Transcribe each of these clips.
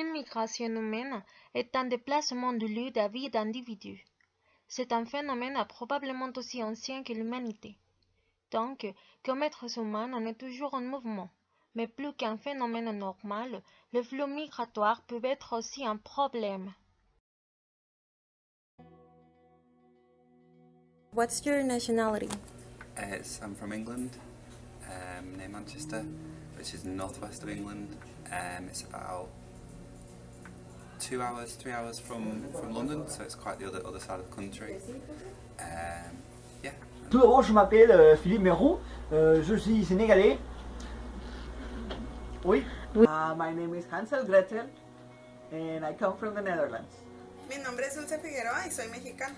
Une migration humaine est un déplacement du lieu de vie d'individus. C'est un phénomène probablement aussi ancien que l'humanité. Donc, comme êtres humains, on est toujours en mouvement. Mais plus qu'un phénomène normal, le flux migratoire peut être aussi un problème. What's your nationality? I'm from England, near Manchester, which is the northwest of England. It's about 2 hours, 3 hours from London, so it's quite the other side of the country. Yeah. Tout d'abord, je m'appelle Philippe Mérou, je suis sénégalais. Oui. My name is Hansel Gretel, and I come from the Netherlands. Mi nombre es Dulce Figueroa y soy mexicana.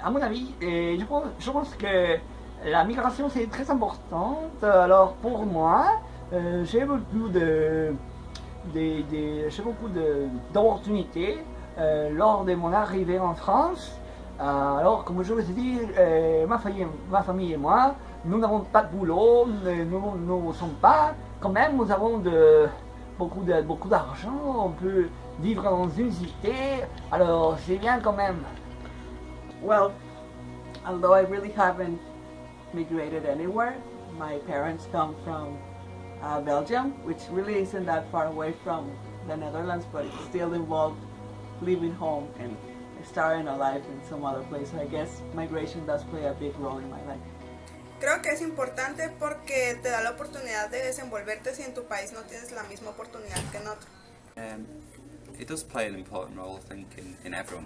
À mon avis, je pense que la migration c'est très importante. Alors pour moi, j'ai beaucoup d'opportunités lors de mon arrivée en France. Alors comme je vous ai dit, ma famille et moi, nous n'avons pas de boulot, nous ne sommes pas, quand même nous avons beaucoup d'argent, on peut vivre dans une cité, alors c'est bien quand même. Well, although I really haven't migrated anywhere, my parents come from Belgium, which really isn't that far away from the Netherlands, but it still involved leaving home and starting a life in some other place. So I guess migration does play a big role in my life. Creo que es importante porque te da la oportunidad de desenvolverte si en tu país no tienes la misma oportunidad que en otro. It does play an important role, I think, in everyone.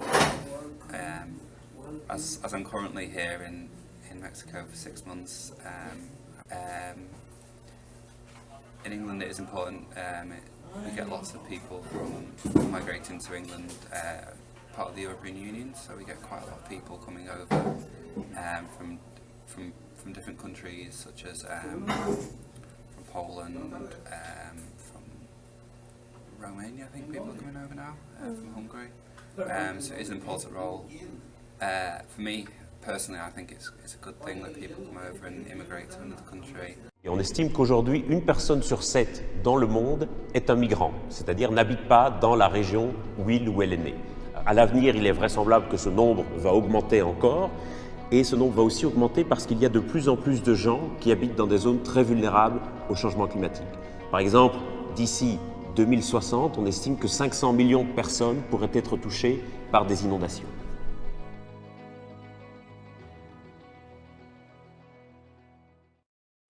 As I'm currently here in Mexico for 6 months, in England it is important. We get lots of people from migrating to England, part of the European Union, so we get quite a lot of people coming over from different countries, such as from Poland, from Romania. I think people are coming over now, from Hungary. So it is an important role. For me personally, I think it's a good thing that people come over and immigrate to another country. Et on estime qu'aujourd'hui, 1 personne sur 7 dans le monde est un migrant, c'est-à-dire n'habite pas dans la région où il ou elle est née. À l'avenir, il est vraisemblable que ce nombre va augmenter encore, et ce nombre va aussi augmenter parce qu'il y a de plus en plus de gens qui habitent dans des zones très vulnérables au changement climatique. Par exemple, d'ici 2060, on estime que 500 millions de personnes pourraient être touchées par des inondations.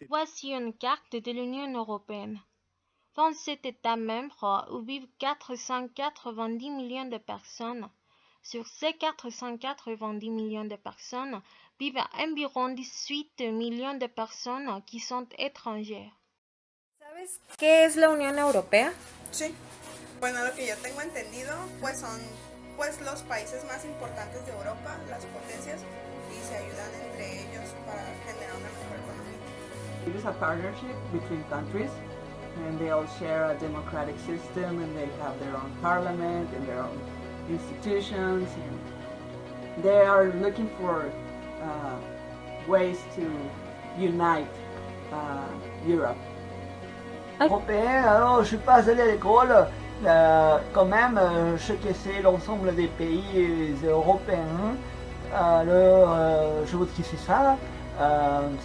Voici une carte de l'Union européenne. 27 États membres où vivent 490 millions de personnes. Sur ces 490 millions de personnes, vivent environ 18 millions de personnes qui sont étrangères. ¿Sabes qué es la Unión Europea? Sí. Bueno, lo que yo tengo entendido, pues son los países más importantes de Europa, las potencias, y se ayudan entre ellos para generar una mejor economía. It is a partnership between countries, and they all share a democratic system, and they have their own parliament and their own institutions, and they are looking for ways to unite Europe. Européen, alors je suis pas allé à l'école, quand même je sais que c'est l'ensemble des pays européens, alors je vois que c'est ça.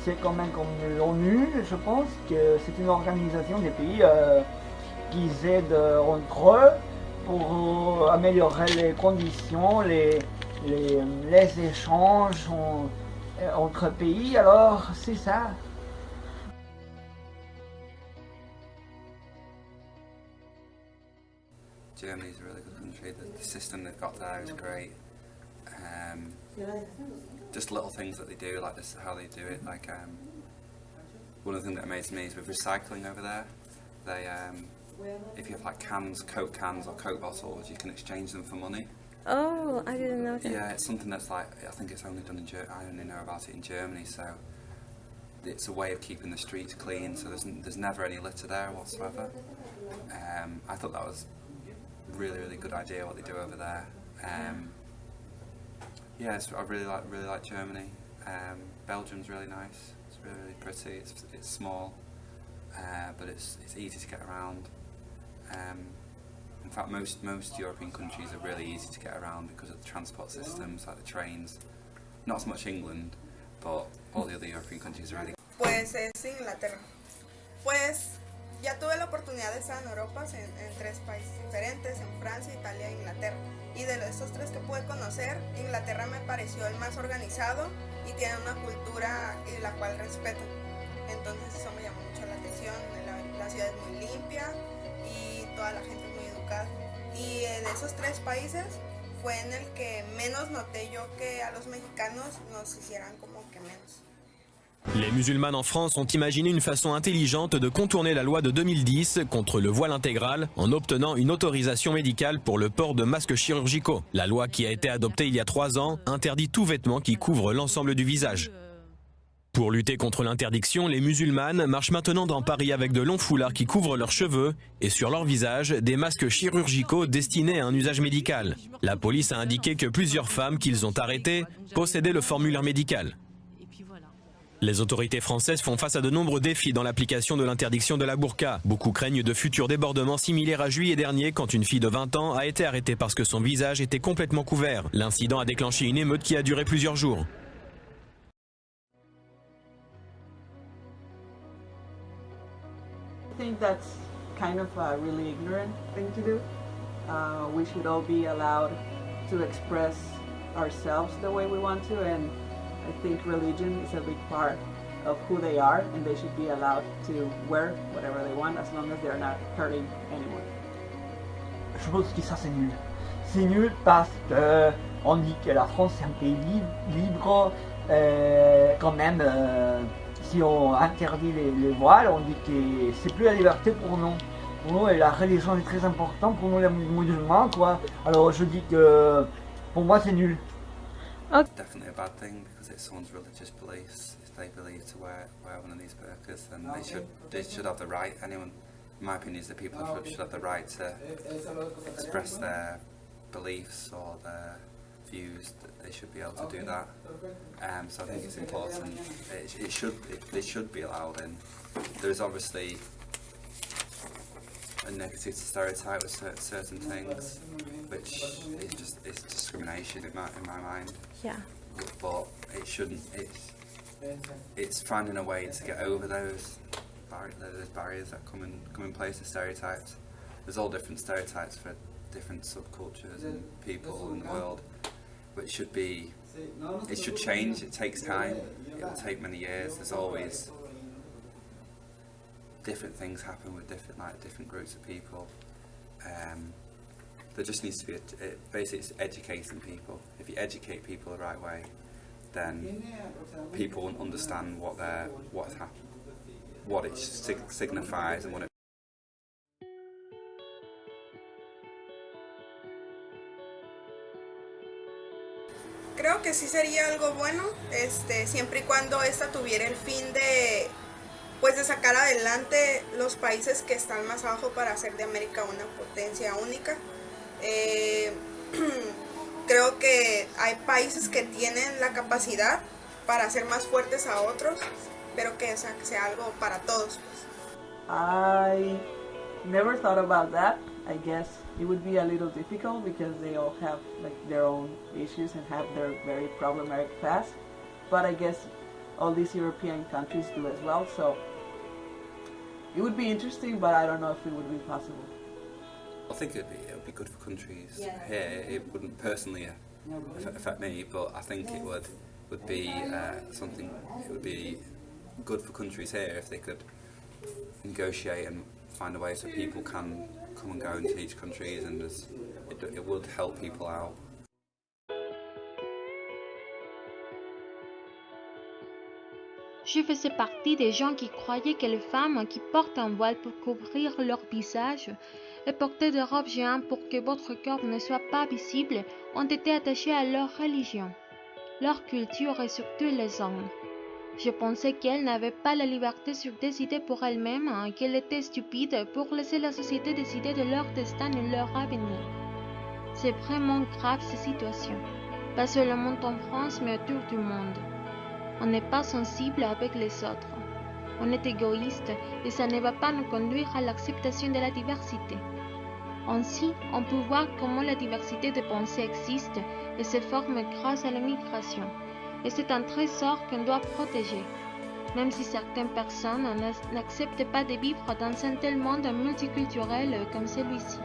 C'est quand même comme l'ONU, je pense que c'est une organisation des pays qui aident entre eux pour améliorer les conditions, les échanges entre pays, alors c'est ça. Germany is a really good country. The system they've got there is great. Just little things that they do, like this, how they do it. Like one of the things that amazes me is with recycling over there. They, if you have like cans, Coke cans or Coke bottles, you can exchange them for money. Oh, I didn't know that. Yeah, it's something that's like, I think it's only done in Germany. I only know about it in Germany, so it's a way of keeping the streets clean. So there's never any litter there whatsoever. I thought that was really good idea what they do over there. Yeah, I really like Germany. Belgium's really nice. It's really pretty. It's small, but it's easy to get around. In fact, most European countries are really easy to get around because of the transport systems, like the trains. Not as much England, but all the other European countries are really. Pues es Inglaterra. Pues ya tuve la oportunidad de estar en Europa, en 3 países diferentes, en Francia, Italia e Inglaterra. Y de estos 3 que pude conocer, Inglaterra me pareció el más organizado y tiene una cultura la cual respeto. Entonces eso me llamó mucho la atención. La ciudad es muy limpia y toda la gente es muy educada. Y de esos 3 países fue en el que menos noté yo que a los mexicanos nos hicieran como que menos. Les musulmanes en France ont imaginé une façon intelligente de contourner la loi de 2010 contre le voile intégral en obtenant une autorisation médicale pour le port de masques chirurgicaux. La loi qui a été adoptée il y a 3 ans interdit tout vêtement qui couvre l'ensemble du visage. Pour lutter contre l'interdiction, les musulmanes marchent maintenant dans Paris avec de longs foulards qui couvrent leurs cheveux et sur leur visage des masques chirurgicaux destinés à un usage médical. La police a indiqué que plusieurs femmes qu'ils ont arrêtées possédaient le formulaire médical. Les autorités françaises font face à de nombreux défis dans l'application de l'interdiction de la burqa. Beaucoup craignent de futurs débordements similaires à juillet dernier quand une fille de 20 ans a été arrêtée parce que son visage était complètement couvert. L'incident a déclenché une émeute qui a duré plusieurs jours. I think that's kind of a really ignorant thing to do. We should all be allowed to express ourselves the way we want to, and I think religion is a big part of who they are, and they should be allowed to wear whatever they want as long as they're not hurting anyone. Je pense que ça c'est nul. C'est nul parce que on dit que la France c'est un pays libre. Quand même, si on interdit les voiles, on dit que c'est plus la liberté pour nous. Pour nous, la religion est très importante pour nous les musulmans, quoi. Alors je dis que pour moi c'est nul. It's definitely a bad thing because it's someone's religious beliefs. If they believe to wear one of these burqas, then they should have the right. Anyone, in my opinion, is the people should have the right to express their beliefs or their views. That they should be able to do that. So I think it's important. It should be allowed in. There is obviously a negative stereotype with certain things, which is discrimination in my mind. Yeah. But it shouldn't. It's finding a way to get over those barriers that come in place of stereotypes. There's all different stereotypes for different subcultures and people in the world, which should be. It should change. It takes time. It will take many years. There's always different things happen with different groups of people. There just needs to be basically it's educating people. If you educate people the right way, then people will understand what it signifies and what it. Creo que sí sería algo bueno, siempre y cuando esta tuviera el fin de sacar adelante los países que están más abajo para hacer de América una potencia única. Creo que hay países que tienen la capacidad para hacer más fuertes a otros, pero que sea algo para todos. I never thought about that. I guess it would be a little difficult because they all have like their own issues and have their very problematic past. But I guess all these European countries do as well, so it would be interesting, but I don't know if it would be possible. I think it would be good for countries here. It wouldn't personally affect me, but I think it would be something. It would be good for countries here if they could negotiate and find a way so people can come and go into each country, and it would help people out. Je faisais partie des gens qui croyaient que les femmes qui portent un voile pour couvrir leur visage et porter des robes géantes pour que votre corps ne soit pas visible ont été attachées à leur religion, leur culture et surtout les hommes. Je pensais qu'elles n'avaient pas la liberté sur décider pour elles-mêmes, qu'elles étaient stupides pour laisser la société décider de leur destin et leur avenir. C'est vraiment grave cette situation, pas seulement en France mais autour du monde. On n'est pas sensible avec les autres. On est égoïste et ça ne va pas nous conduire à l'acceptation de la diversité. Ainsi, on peut voir comment la diversité de pensées existe et se forme grâce à l'immigration. Et c'est un trésor qu'on doit protéger, même si certaines personnes n'acceptent pas de vivre dans un tel monde multiculturel comme celui-ci.